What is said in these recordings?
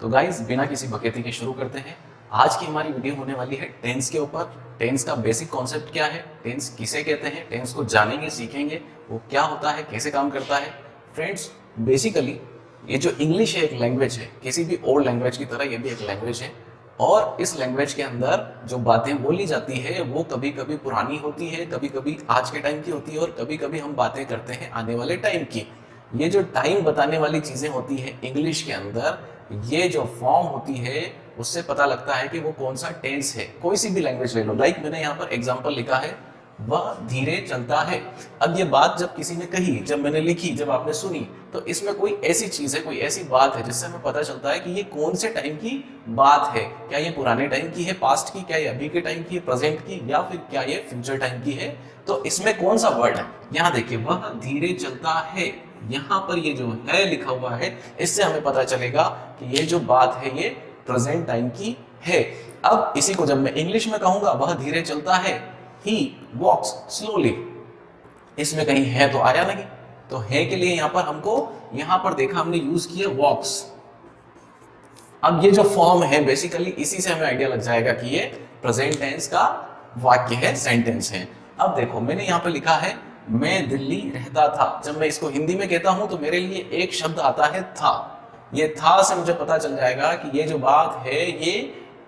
तो गाइस बिना किसी बकेती के शुरू करते हैं। आज की हमारी वीडियो होने वाली है टेंस के ऊपर। टेंस का बेसिक कॉन्सेप्ट क्या है, टेंस किसे कहते हैं, टेंस को जानेंगे, सीखेंगे वो क्या होता है, कैसे काम करता है। फ्रेंड्स बेसिकली ये जो इंग्लिश है एक लैंग्वेज है, किसी भी और लैंग्वेज की तरह ये भी एक लैंग्वेज है। और इस लैंग्वेज के अंदर जो बातें बोली जाती है वो कभी कभी पुरानी होती है, कभी कभी आज के टाइम की होती है और कभी कभी हम बातें करते हैं आने वाले टाइम की। ये जो टाइम बताने वाली चीजें होती है इंग्लिश के अंदर, ये जो फॉर्म होती है उससे पता लगता है कि वो कौन सा टेंस है। कोई सी भी लैंग्वेज ले लो, लाइक मैंने यहाँ पर एग्जांपल लिखा है वह धीरे चलता है। अब ये बात जब किसी ने कही, जब मैंने लिखी, जब आपने सुनी, तो इसमें कोई ऐसी चीज है, कोई ऐसी बात है जिससे हमें पता चलता है कि ये कौन से टाइम की बात है। क्या ये पुराने टाइम की है, पास्ट की, क्या ये अभी के टाइम की है, प्रेजेंट की, या फिर क्या ये फ्यूचर टाइम की है। तो इसमें कौन सा वर्ड है, यहाँ देखिए वह धीरे चलता है। यहाँ पर ये जो है लिखा हुआ है, इससे हमें पता चलेगा कि ये जो बात है ये प्रेजेंट टाइम की है। अब इसी को जब मैं इंग्लिश में कहूंगा वह धीरे चलता है, he walks slowly, इसमें कहीं है तो आया नहीं, तो है के लिए यहां पर हमको, यहां पर देखा हमने यूज किया walks। अब ये जो फॉर्म है बेसिकली इसी से हमें आइडिया लग जाएगा कि ये प्रेजेंट टेंस का वाक्य है, सेंटेंस है। अब देखो मैंने यहां पर लिखा है मैं दिल्ली रहता था। जब मैं इसको हिंदी में कहता हूं तो मेरे लिए एक शब्द आता है था। ये था से मुझे पता चल जाएगा कि ये जो बात है ये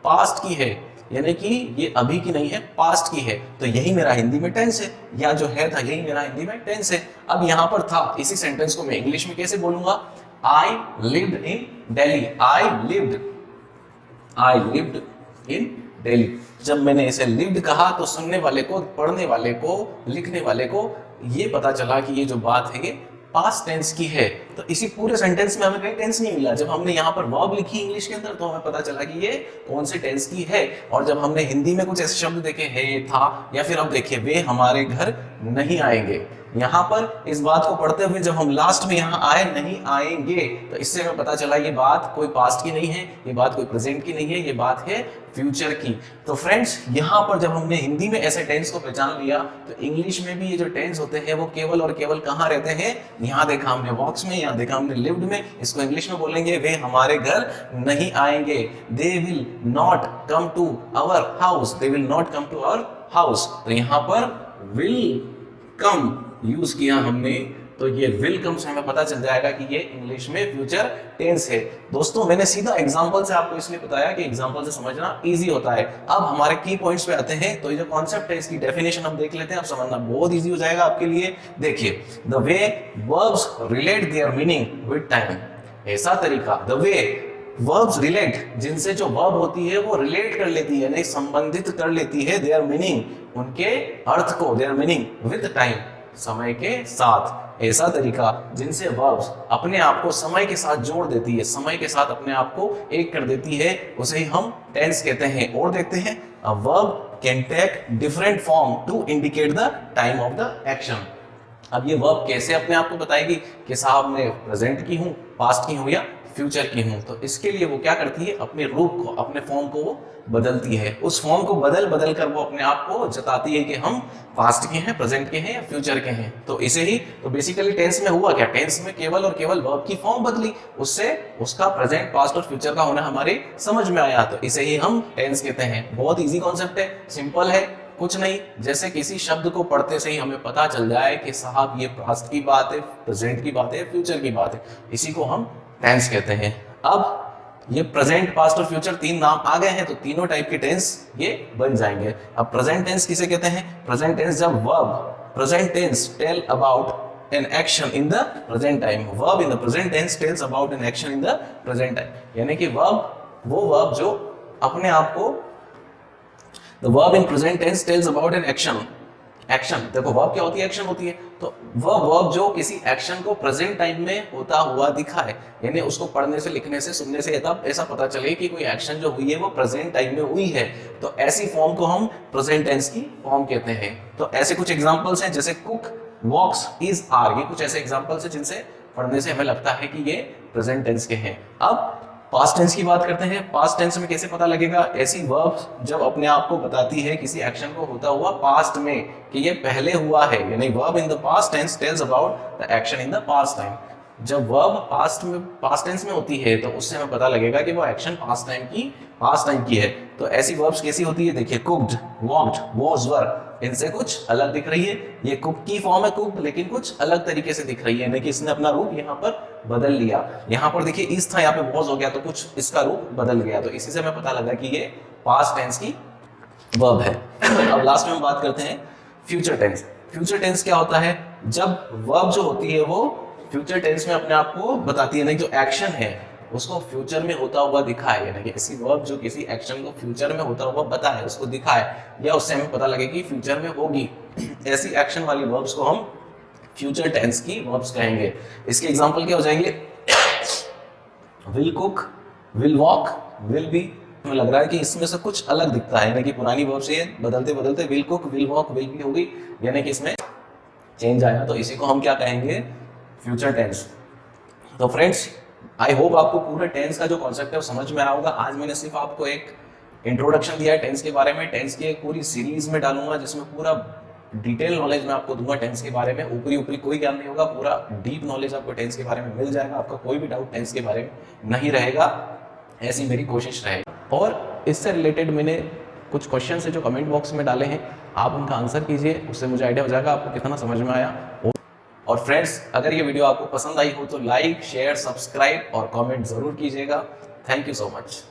पास्ट की है, यानी कि ये अभी की नहीं है, पास्ट की है। तो यही मेरा हिंदी में टेंस है, या जो है था यही मेरा हिंदी में टेंस है। अब यहाँ पर था, इसी सेंटेंस को मैं इंग्लिश में कैसे बोलूंगा, I lived in Delhi. I lived in Delhi. जब मैंने इसे लिव्ड कहा तो सुनने वाले को, पढ़ने वाले को, लिखने वाले को ये पता चला कि ये जो बात है ये पास्ट टेंस की है। तो इसी पूरे सेंटेंस में हमें कहीं टेंस नहीं मिला। जब हमने यहाँ पर वर्ब लिखी इंग्लिश के अंदर तो हमें पता चला कि ये कौन से टेंस की है। और जब हमने हिंदी में कुछ ऐसे शब्द देखे, है, था, या फिर अब देखिए वे हमारे घर नहीं आएंगे, यहाँ पर इस बात को पढ़ते हुए जब हम लास्ट में यहाँ आए नहीं आएंगे, तो इससे हमें पता चला ये बात कोई पास्ट की नहीं है, ये बात कोई प्रेजेंट की नहीं है, ये बात है फ्यूचर की। तो फ्रेंड्स यहाँ पर जब हमने हिंदी में ऐसे टेंस को पहचान लिया तो इंग्लिश में भी ये जो टेंस होते हैं वो केवल और केवल कहाँ रहते हैं, यहाँ देखा हमने वॉक्स में, यहाँ देखा हमने लिव्ड में। इसको इंग्लिश में बोलेंगे वे हमारे घर नहीं आएंगे, they will not come to our house, they will not come to our house. तो यहाँ पर विल कम यूज किया हमने, तो ये वेलकम से हमें पता चल जाएगा कि ये इंग्लिश में फ्यूचर टेंस है। दोस्तों मैंने सीधा एग्जांपल से आपको इसलिए बताया कि एग्जांपल से समझना इजी होता है। अब हमारे की पॉइंट्स पे आते हैं, तो ये जो कॉन्सेप्ट है इसकी डेफिनेशन हम देख लेते हैं, अब समझना बहुत इजी हो जाएगा आपके लिए। देखिए the way verbs relate there meaning with time, ऐसा तरीका, द वे वर्ब्स रिलेट, जिनसे जो वर्ब होती है वो रिलेट कर लेती है, नहीं संबंधित कर लेती है, देयर मीनिंग, उनके अर्थ को, देयर मीनिंग विद टाइम, समय के साथ। ऐसा तरीका जिनसे वर्ब्स अपने आप को समय के साथ जोड़ देती है, समय के साथ अपने आप को एक कर देती है, उसे ही हम टेंस कहते हैं। और देखते हैं a verb can take different form to indicate the time of the action. अब ये वर्ब कैसे अपने आप को बताएगी कि साहब मैं प्रेजेंट की हूँ, पास्ट की हूँ या फ्यूचर की हूँ। तो इसके लिए वो क्या करती है, अपने रूप को, अपने फॉर्म को वो बदलती है। उस फॉर्म को बदल बदल कर वो अपने आप को जताती है कि हम पास्ट के हैं, प्रेजेंट के हैं या फ्यूचर के हैं। तो इसे ही, तो बेसिकली टेंस में हुआ क्या, टेंस में केवल और केवल वर्ब की फॉर्म बदली, उससे उसका प्रेजेंट, पास्ट और फ्यूचर का होना हमारे समझ में आया, तो इसे ही हम टेंस कहते हैं। बहुत इजी कॉन्सेप्ट है, सिंपल है, कुछ नहीं, जैसे किसी शब्द को पढ़ते से ही हमें पता चल जाए कि साहब ये पास्ट की बात है, प्रेजेंट की बात है, फ्यूचर की बात है, इसी को हम टेंस कहते हैं। अब ये प्रेजेंट, पास्ट और फ्यूचर तीन नाम आ गए हैं, तो तीनों टाइप के टेंस ये बन जाएंगे। अब प्रेजेंट टेंस किसे कहते हैं, प्रेजेंट टेंस जब verb, present tense tell about an action in the present time, verb in the present tense tells about an action in the present time, यानी कि वर्ब, वो वर्ब जो अपने आप को, the verb in present tense tells about an action, action, देखो verb क्या होती है, एक्शन होती है, तो वह वर्ब जो किसी एक्शन को प्रेजेंट टाइम में होता हुआ दिखा है, यानी उसको पढ़ने से, लिखने से, सुनने से तब ऐसा पता चले कि कोई एक्शन जो हुई है वो प्रेजेंट टाइम में हुई है, तो ऐसी फॉर्म को हम प्रेजेंट टेंस की फॉर्म कहते हैं। तो ऐसे कुछ एग्जांपल्स हैं, जैसे कुक, वॉक्स, इज, आर, ये कुछ ऐसे एग्जांपल्स हैं जिनसे पढ़ने से हमें लगता है कि ये प्रेजेंट टेंस के हैं। अब पास्ट टेंस की बात करते हैं। पास्ट टेंस में कैसे पता लगेगा, ऐसी वर्ब जब अपने आप को बताती है किसी एक्शन को होता हुआ पास्ट में कि ये पहले हुआ है, यानी verb in the past tense tells about the action in the past time. जब वर्ब पास्ट टेंस में होती है तो उससे हमें पता लगेगा कि वो एक्शन पास्ट टाइम की है। तो ऐसी वर्ब्स कैसी होती है, देखिए कुक्ड, वॉक्ड, वॉज, वर, इनसे कुछ अलग दिख रही है। ये कुक की फॉर्म है कुक्ड, लेकिन कुछ अलग तरीके से दिख रही है, यानी कि इसने अपना रूप यहाँ पर बदल लिया। यहाँ पर देखिए इस था, यहाँ पे वॉज हो गया, तो कुछ इसका रूप बदल गया। तो इसी से हमें पता लगा कि ये पास्ट टेंस की वर्ब है। अब लास्ट में हम बात करते हैं फ्यूचर टेंस। फ्यूचर टेंस क्या होता है, जब वर्ब जो होती है वो फ्यूचर टेंस में अपने आप को बताती है, नहीं जो एक्शन है उसको फ्यूचर में होता हुआ दिखाए, यानी कि ऐसी वर्ब जो किसी एक्शन को फ्यूचर में होता हुआ बताए, उसको दिखाए, या उससे हमें पता लगे कि फ्यूचर में होगी, ऐसी एक्शन वाली वर्ब्स को हम फ्यूचर टेंस की वर्ब्स कहेंगे। इसके एग्जांपल क्या हो जाएंगे, will cook, will walk, will be. हमें लग रहा है कि इसमें से कुछ अलग दिखता है, यानी कि पुरानी वर्ब से बदलते बदलते will cook, will walk, will be हो गई, यानी कि इसमें चेंज आया, तो इसी को हम क्या कहेंगे, फ्यूचर टेंस। तो फ्रेंड्स, आई होप आपको पूरा टेंस का जो कॉन्सेप्ट है वो समझ में आया होगा। आज मैंने सिर्फ आपको एक इंट्रोडक्शन दिया है टेंस के बारे में। टेंस की एक पूरी सीरीज में डालूंगा जिसमें पूरा डिटेल नॉलेज मैं आपको दूंगा टेंस के बारे में। ऊपरी ऊपरी कोई ज्ञान नहीं होगा, पूरा डीप नॉलेज आपको टेंस के बारे में मिल जाएगा। आपका कोई भी डाउट टेंस के बारे में नहीं रहेगा, ऐसी मेरी कोशिश रहेगी। और इससे रिलेटेड मैंने कुछ क्वेश्चन है जो कमेंट बॉक्स में डाले हैं, आप उनका आंसर कीजिए, उससे मुझे आइडिया हो जाएगा आपको कितना समझ में आया। और फ्रेंड्स, अगर ये वीडियो आपको पसंद आई हो तो लाइक, शेयर, सब्सक्राइब और कमेंट जरूर कीजिएगा। Thank you so much.